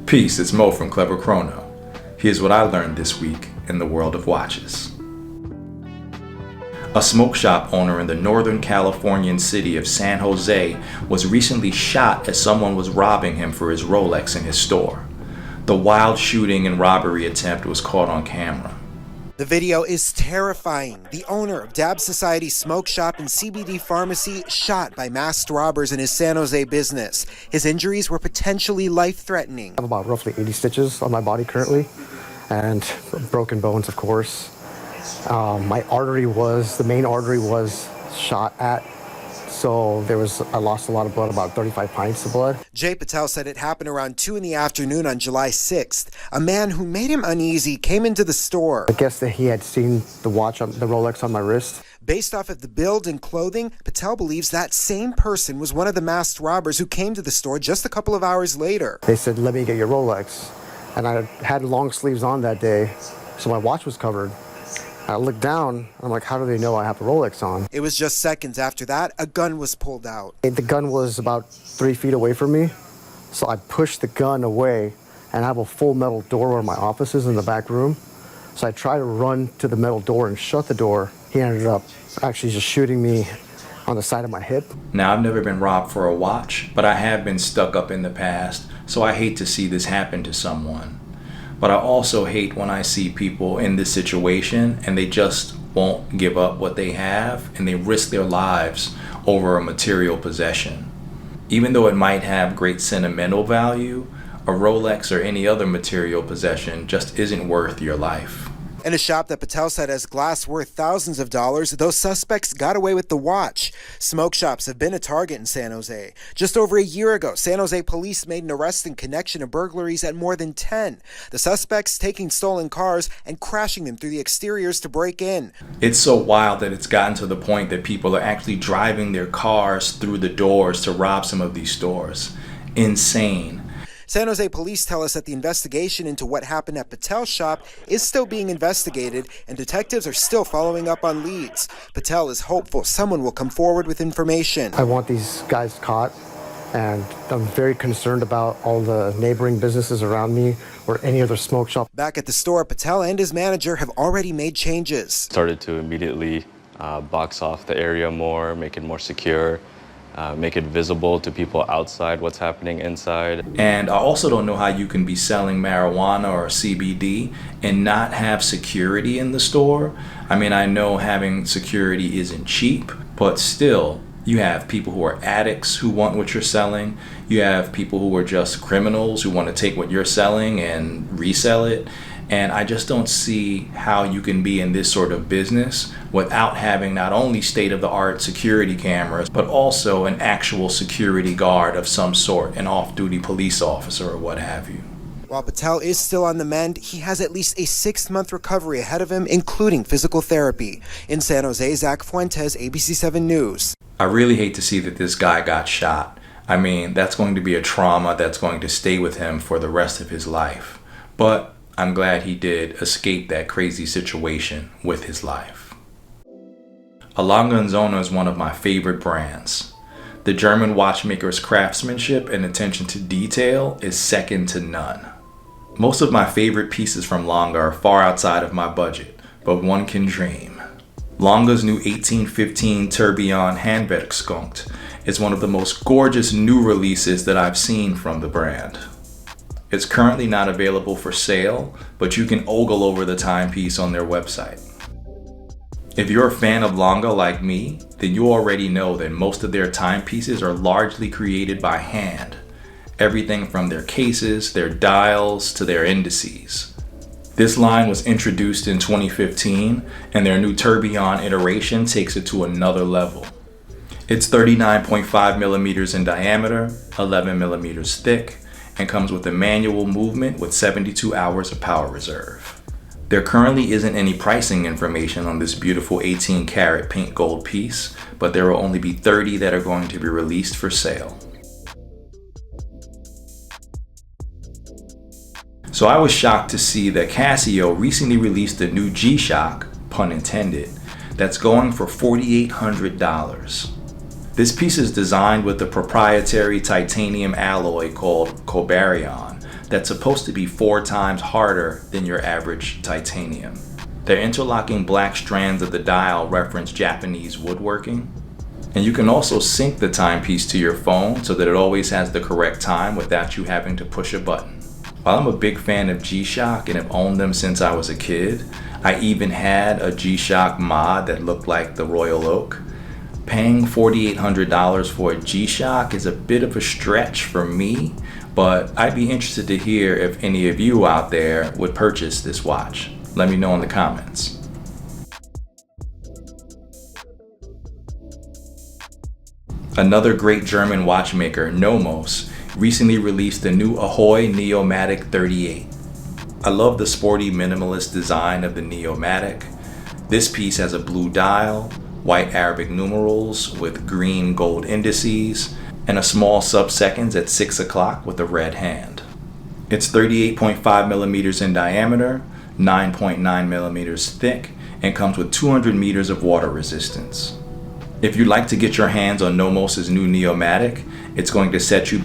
Peace, it's Mo from Clever Chrono. Here's what I learned this week in the world of watches. A smoke shop owner in the northern Californian city of San Jose was recently shot as someone was robbing him for his Rolex in his store. The wild shooting and robbery attempt was caught on camera. The video is terrifying. The owner of Dab Society Smoke Shop and CBD Pharmacy shot by masked robbers in his San Jose business. His injuries were potentially life-threatening. I have about roughly 80 stitches on my body currently, and broken bones, of course. The main artery was shot at, so I lost a lot of blood, about 35 pints of blood. Jay Patel said it happened around 2 p.m. on July 6th. A man who made him uneasy came into the store. I guess that he had seen the Rolex on my wrist. Based off of the build and clothing, Patel believes that same person was one of the masked robbers who came to the store just a couple of hours later. They said, "Let me get your Rolex." And I had long sleeves on that day, so my watch was covered. I looked down, I'm like, how do they know I have a Rolex on? It was just seconds after that, a gun was pulled out. The gun was about 3 feet away from me, so I pushed the gun away, and I have a full metal door where my office is in the back room. So I tried to run to the metal door and shut the door. He ended up actually just shooting me on the side of my hip. Now, I've never been robbed for a watch, but I have been stuck up in the past, so I hate to see this happen to someone. But I also hate when I see people in this situation and they just won't give up what they have and they risk their lives over a material possession. Even though it might have great sentimental value, a Rolex or any other material possession just isn't worth your life. In a shop that Patel said has glass worth thousands of dollars, those suspects got away with the watch. Smoke shops have been a target in San Jose. Just over a year ago, San Jose police made an arrest in connection to burglaries at more than 10. The suspects taking stolen cars and crashing them through the exteriors to break in. It's so wild that it's gotten to the point that people are actually driving their cars through the doors to rob some of these stores. Insane. San Jose police tell us that the investigation into what happened at Patel's shop is still being investigated, and detectives are still following up on leads. Patel is hopeful someone will come forward with information. I want these guys caught, and I'm very concerned about all the neighboring businesses around me or any other smoke shop. Back at the store, Patel and his manager have already made changes. Started to immediately box off the area more, make it more secure. Make it visible to people outside what's happening inside. And I also don't know how you can be selling marijuana or CBD and not have security in the store. I mean, I know having security isn't cheap, but still, you have people who are addicts who want what you're selling. You have people who are just criminals who want to take what you're selling and resell it. And I just don't see how you can be in this sort of business without having not only state-of-the-art security cameras, but also an actual security guard of some sort, an off-duty police officer or what have you. While Patel is still on the mend, he has at least a 6-month recovery ahead of him, including physical therapy. In San Jose, Zach Fuentes, ABC7 News. I really hate to see that this guy got shot. I mean, that's going to be a trauma that's going to stay with him for the rest of his life. But I'm glad he did escape that crazy situation with his life. A.Lange Sohne is one of my favorite brands. The German watchmaker's craftsmanship and attention to detail is second to none. Most of my favorite pieces from Lange are far outside of my budget, but one can dream. Lange's new 1815 Tourbillon Handwerkskunst is one of the most gorgeous new releases that I've seen from the brand. It's currently not available for sale, but you can ogle over the timepiece on their website. If you're a fan of Lange like me, then you already know that most of their timepieces are largely created by hand. Everything from their cases, their dials, to their indices. This line was introduced in 2015, and their new Tourbillon iteration takes it to another level. It's 39.5 millimeters in diameter, 11 millimeters thick, and comes with a manual movement with 72 hours of power reserve. There currently isn't any pricing information on this beautiful 18-karat pink gold piece, but there will only be 30 that are going to be released for sale. So I was shocked to see that Casio recently released a new G-Shock, pun intended, that's going for $4,800. This piece is designed with a proprietary titanium alloy called Cobarion that's supposed to be 4 times harder than your average titanium. Their interlocking black strands of the dial reference Japanese woodworking. And you can also sync the timepiece to your phone so that it always has the correct time without you having to push a button. While I'm a big fan of G-Shock and have owned them since I was a kid, I even had a G-Shock mod that looked like the Royal Oak. Paying $4,800 for a G-Shock is a bit of a stretch for me, but I'd be interested to hear if any of you out there would purchase this watch. Let me know in the comments. Another great German watchmaker, Nomos, recently released the new Ahoy Neomatic 38. I love the sporty minimalist design of the Neomatic. This piece has a blue dial, white Arabic numerals with green gold indices, and a small sub-seconds at 6 o'clock with a red hand. It's 38.5 millimeters in diameter, 9.9 millimeters thick, and comes with 200 meters of water resistance. If you'd like to get your hands on Nomos' new Neomatic, it's going to set you back